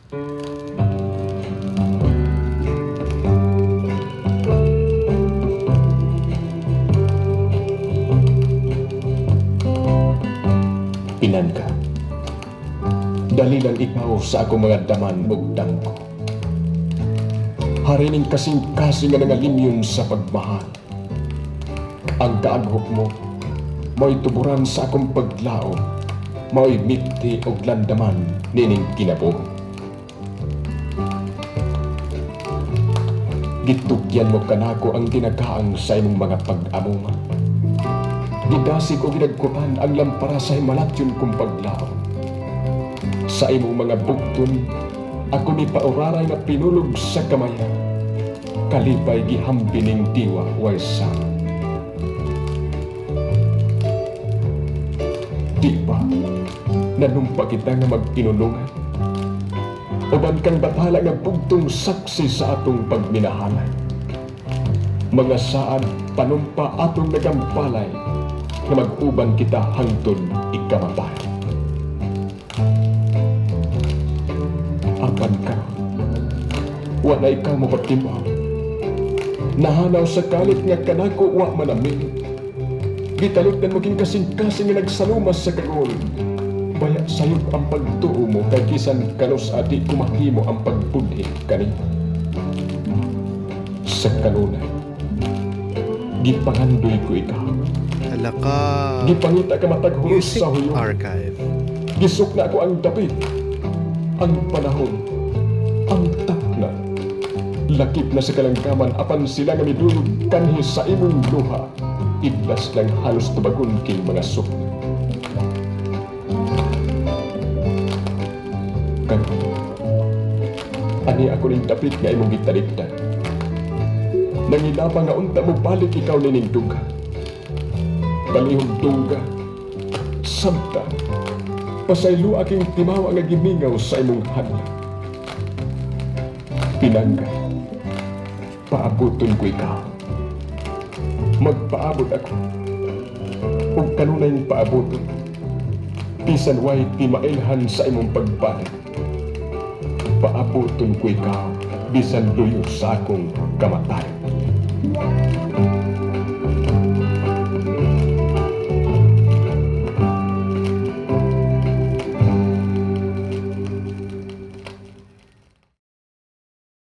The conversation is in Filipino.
Pinangga, dalilan ikaw sa akong mga daman ug dangko. Harining kasing-kasing nga nangalimyon sa pagmahal. Ang kaaghok mo, mo'y tuburan sa akong paglaom, mo'y mipti og landaman nining kinabuhi. Gitugyan mo kanako ang ginagaang sa imong mga pag-amuma. Gidasig o ginagkutan ang lampara sa himalatyon kong paglaom. Sa imong mga bugton, ako ni pauraray na pinulog sa kamaya. Kalipay gihambining diwa way sama. Di ba, nanumpa kita nga magtinulungan? Uban kang bathala nga bugtong saksi sa atong pagminahalay. Mga saad panumpa atong nagampalay na mag-uban kita hangtod ikamatay. Apan karon, wala ikaw mo pagtimaw. Nahanaw sa kalit nga kanako wa manamit. Gitalit na maging kasing-kasing nga nagsalumas sa karon. Baya sayop ang pagtuo mo kay kisan kanos adi kumahimo ang pagbudhi kanina. Sa kanunay, gipangandoy ko ikaw. Alaka Gipangita ka mataghulos Music sa huyo. Archive. Gisuk na ako ang dapit, ang panahon, ang takna. Lakip na sa kalangkaman apan sila nga midulog kanhi sa imong luha. Idlas lang halos tubagon king mga suk. Karon, ani ako ning dapit nga imong gitalikdan. Nanginapa nga unta mo balik ikaw nining duga. Balihog duga, sabta, pasaylo aking timawa nga gimingaw sa imong hadla. Pinangga, paabuton ko ikaw. Magpaabot ako, ug kanunay paabuton. Bisan way timailhan sa imong pagbalik. Paabuton ko ikaw, bisan luyo sa akong kamatayan.